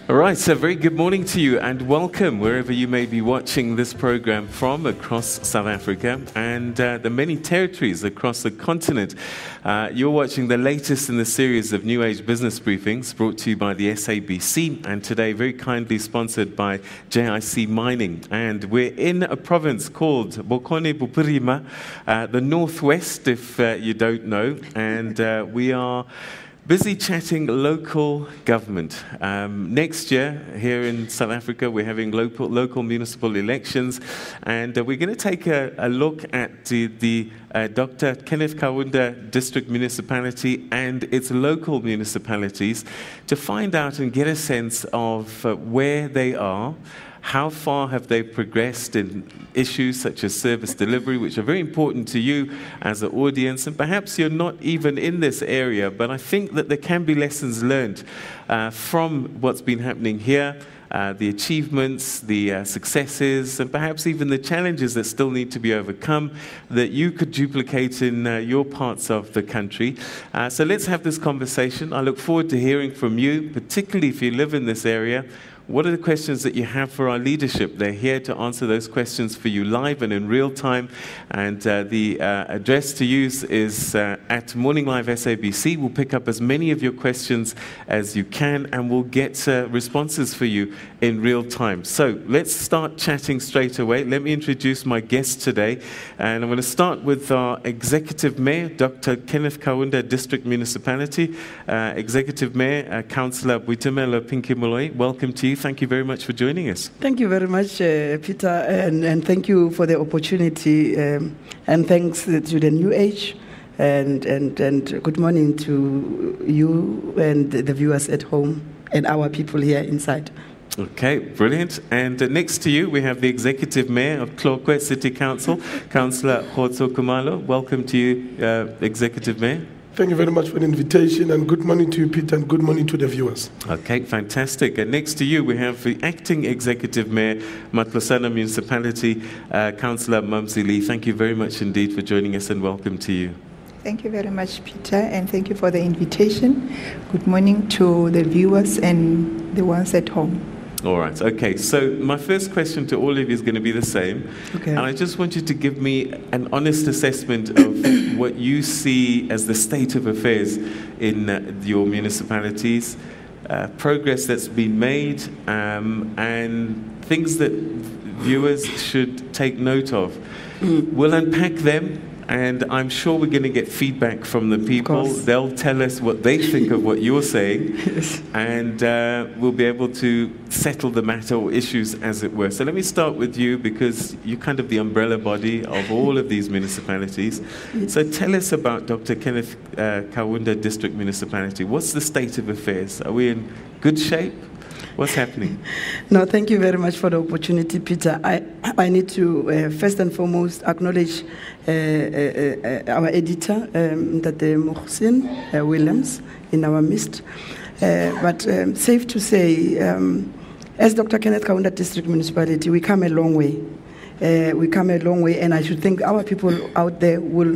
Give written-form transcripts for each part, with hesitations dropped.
All right, so very good morning to you and welcome wherever you may be watching this program from across South Africa and the many territories across the continent. You're watching the latest in the series of New Age business briefings brought to you by the SABC and today very kindly sponsored by JIC Mining. And we're in a province called Bokone Bupirima, the Northwest if you don't know, and we are busy chatting local government. Next year, here in South Africa, we're having local municipal elections, and we're going to take a look at the Dr. Kenneth Kaunda District Municipality and its local municipalities to find out and get a sense of where they are. How far have they progressed in issues such as service delivery, which are very important to you as an audience, and perhaps you're not even in this area, but I think that there can be lessons learned from what's been happening here, the achievements, the successes, and perhaps even the challenges that still need to be overcome that you could duplicate in your parts of the country. So let's have this conversation. I look forward to hearing from you, particularly if you live in this area. What are the questions that you have for our leadership? They're here to answer those questions for you live and in real time. And the address to use is at Morning Live SABC. We'll pick up as many of your questions as you can, and we'll get responses for you in real time. So let's start chatting straight away. Let me introduce my guest today. And I'm going to start with our Executive Mayor, Dr. Kenneth Kaunda District Municipality. Executive Mayor, Councillor Boitumelo Moloi, welcome to you. Thank you very much for joining us. Thank you very much, Peter, and thank you for the opportunity, and thanks to the New Age, and good morning to you and the viewers at home and our people here inside. Okay, brilliant. And next to you, we have the Executive Mayor of Tlokwe City Council, Councillor Khotso Khumalo. Welcome to you, Executive Mayor. Thank you very much for the invitation, and good morning to you, Peter, and good morning to the viewers. Okay, fantastic. And next to you, we have the Acting Executive Mayor, Matlosana Municipality, Councillor Mumsy. Thank you very much indeed for joining us, and welcome to you. Thank you very much, Peter, and thank you for the invitation. Good morning to the viewers and the ones at home. All right, okay, so my first question to all of you is going to be the same. Okay. And I just want you to give me an honest assessment of what you see as the state of affairs in your municipalities, progress that's been made, and things that viewers should take note of. We'll unpack them. And I'm sure we're going to get feedback from the people. They'll tell us what they think of what you're saying. Yes. And we'll be able to settle the matter or issues, as it were. So let me start with you, because you're kind of the umbrella body of all of these municipalities. Yes. So tell us about Dr. Kenneth Kaunda District Municipality. What's the state of affairs? Are we in good shape? What's happening? No, thank you very much for the opportunity, Peter. I need to first and foremost acknowledge our editor, Tate Williams, in our midst. But safe to say, as Dr. Kenneth Kaunda District Municipality, we come a long way. We come a long way, and I should think our people out there will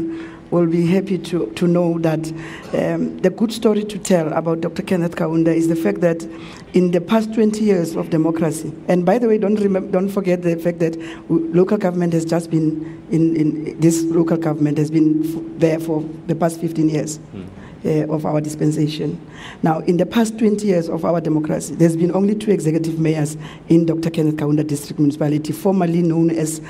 be happy to know that the good story to tell about Dr. Kenneth Kaunda is the fact that in the past 20 years of democracy, and by the way, don't forget the fact that local government has just been, this local government has been there for the past 15 years. Of our dispensation. Now, in the past 20 years of our democracy, there's been only 2 executive mayors in Dr. Kenneth Kaunda District Municipality, formerly known as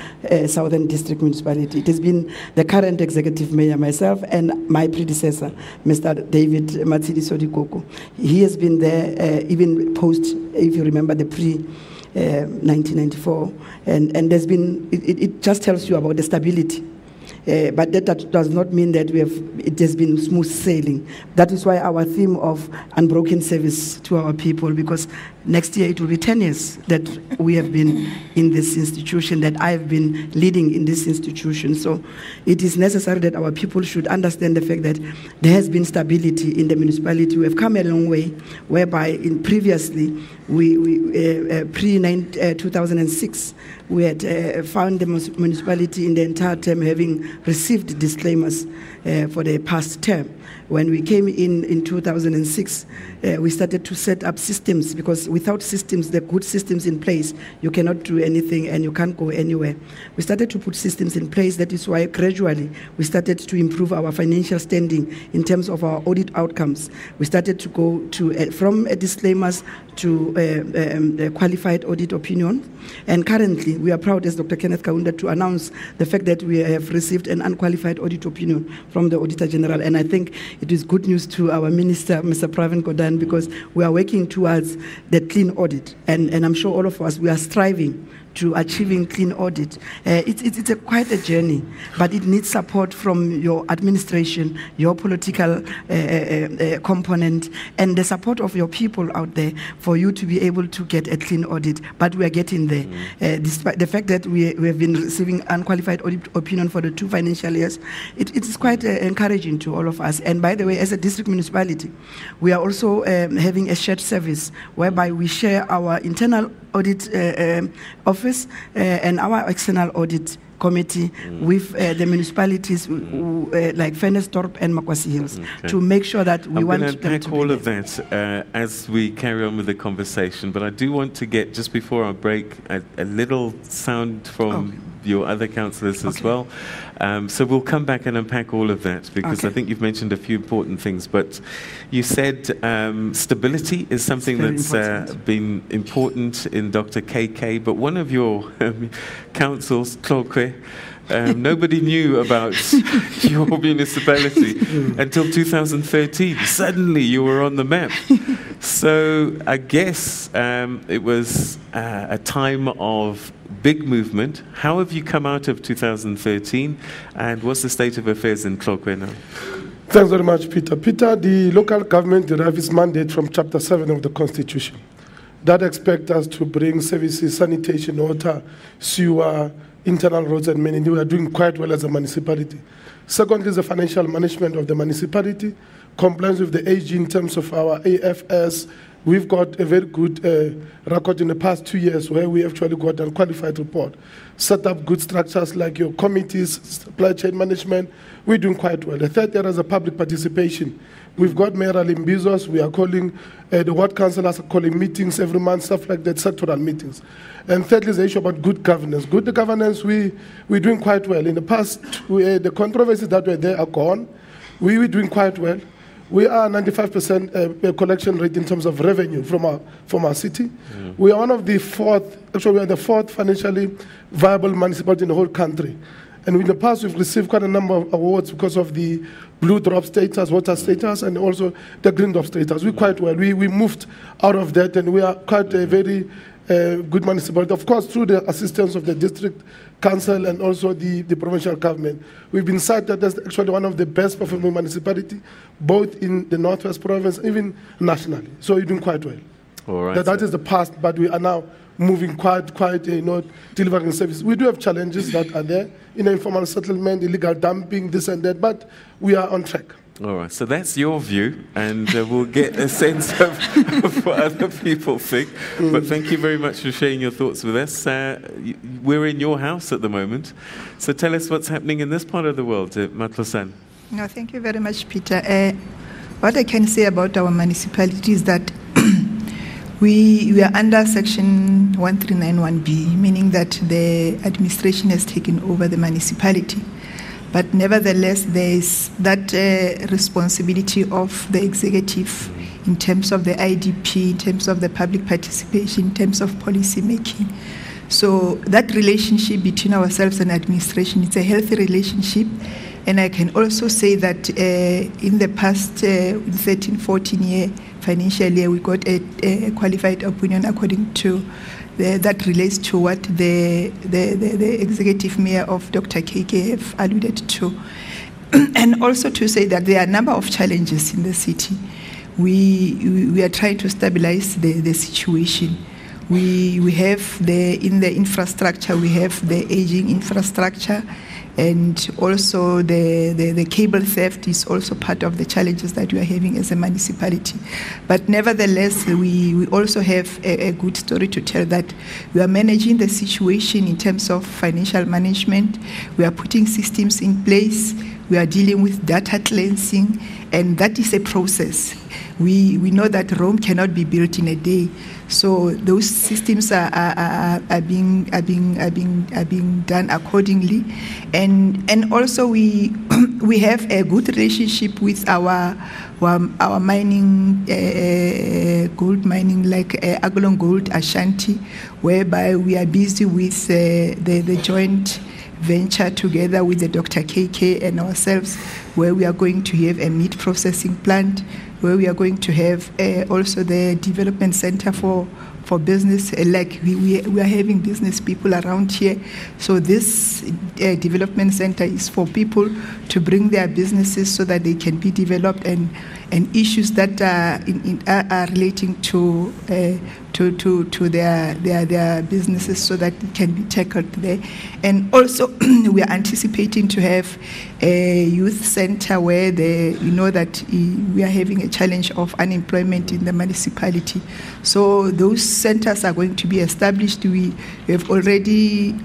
Southern District Municipality. It has been the current executive mayor, myself, and my predecessor, Mr. David Matsidi Sodikoko. He has been there even post, if you remember, the pre-1994, and there's been, it just tells you about the stability. But that does not mean that it has been smooth sailing. That is why our theme of unbroken service to our people, because next year it will be 10 years that we have been in this institution, that I have been leading in this institution. So it is necessary that our people should understand the fact that there has been stability in the municipality. We have come a long way, whereby previously, pre-2006, we had found the municipality in the entire term having received disclaimers for the past term. When we came in 2006, we started to set up systems, because without systems, the good systems in place, you cannot do anything and you can't go anywhere. We started to put systems in place. That is why gradually we started to improve our financial standing in terms of our audit outcomes. We started to go to from disclaimers to qualified audit opinion. And currently, we are proud as Dr. Kenneth Kaunda to announce the fact that we have received an unqualified audit opinion from the Auditor General. And I think it is good news to our Minister, Mr. Pravin Gordhan, because we are working towards the clean audit. And I'm sure all of us, we are striving to achieving clean audit. It's quite a journey, but it needs support from your administration, your political component, and the support of your people out there for you to be able to get a clean audit. But we are getting there. Despite the fact that we have been receiving unqualified audit opinion for the 2 financial years, it is quite encouraging to all of us. And by the way, as a district municipality, we are also having a shared service whereby we share our internal audit office and our external audit committee with the municipalities like Klerksdorp and Makwasi Hills to make sure that we want to unpack all of that as we carry on with the conversation. But I do want to get, just before our break, a little sound from your other councillors as well. So we'll come back and unpack all of that, because I think you've mentioned a few important things. But you said stability is something that's been important in Dr. KK, but one of your councils, Tlokwe, nobody knew about your municipality until 2013. Suddenly you were on the map. So I guess it was a time of big movement. How have you come out of 2013, and what's the state of affairs in Tlokwe now? Thanks very much, Peter. Peter, the local government derives its mandate from Chapter 7 of the Constitution. That expects us to bring services, sanitation, water, sewer, internal roads and many. We are doing quite well as a municipality. Secondly is the financial management of the municipality, compliance with the AG in terms of our AFS. We've got a very good record in the past 2 years where we actually got a qualified report. Set up good structures like your committees, supply chain management. We're doing quite well. The third area is the public participation. We've got mayoral imbizos. We are calling, the ward councillors are calling meetings every month, stuff like that, sectoral meetings. And thirdly is the issue about good governance. Good governance, we're doing quite well. In the past, the controversies that were there are gone. We're doing quite well. We are 95% collection rate in terms of revenue from our city. We are one of the we are the fourth financially viable municipality in the whole country. And in the past, we've received quite a number of awards because of the blue drop status, water status, and also the green drop status. We're quite well. We moved out of that, and we are quite a very good municipality. Of course, through the assistance of the district council and also the provincial government. We've been cited as actually one of the best performing municipality, both in the Northwest Province, even nationally. So we're doing quite well. All right. That is the past, but we are now moving quite delivering service. We do have challenges that are there, informal settlement, illegal dumping, this and that, but we are on track. All right, so that's your view, and we'll get a sense of what other people think. But thank you very much for sharing your thoughts with us. We're in your house at the moment, so tell us what's happening in this part of the world, Matlosana. No, thank you very much, Peter. What I can say about our municipality is that we are under Section 1391B, meaning that the administration has taken over the municipality. But nevertheless, there is that responsibility of the executive in terms of the IDP, in terms of the public participation, in terms of policy making. So that relationship between ourselves and administration, it's a healthy relationship. And I can also say that in the past 13-14 year financial year, we got a qualified opinion according to that relates to what the executive mayor of Dr. KK have alluded to. And also to say that there are a number of challenges in the city. We are trying to stabilize the situation. We have in the infrastructure, we have the aging infrastructure, and also the cable theft is also part of the challenges that we are having as a municipality. But nevertheless, we also have a good story to tell that we are managing the situation in terms of financial management. We are putting systems in place. We are dealing with data cleansing, and that is a process. We know that Rome cannot be built in a day, so those systems are being done accordingly, and also we have a good relationship with our mining, gold mining, like Agolong Gold Ashanti, whereby we are busy with the joint venture together with the Dr. KK and ourselves, where we are going to have a meat processing plant, where we are going to have also the development center for business. Like we are having business people around here, so this development center is for people to bring their businesses so that they can be developed, and issues that are relating to their businesses, so that it can be tackled there. And also we are anticipating to have a youth center where you know that we are having a challenge of unemployment in the municipality. So those centers are going to be established. We have already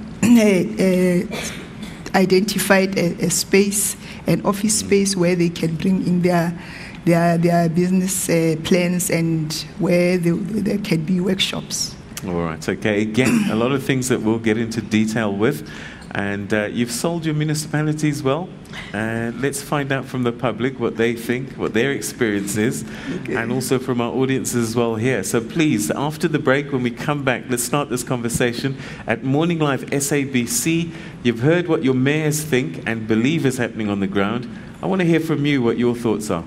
identified a space, an office space, where they can bring in their business plans, and where there can be workshops. All right, okay. Again, a lot of things that we'll get into detail with. And you've sold your municipalities well. And let's find out from the public what they think, what their experience is, and also from our audience as well here. So please, after the break, when we come back, let's start this conversation at Morning Live SABC. You've heard what your mayors think and believe is happening on the ground. I want to hear from you what your thoughts are.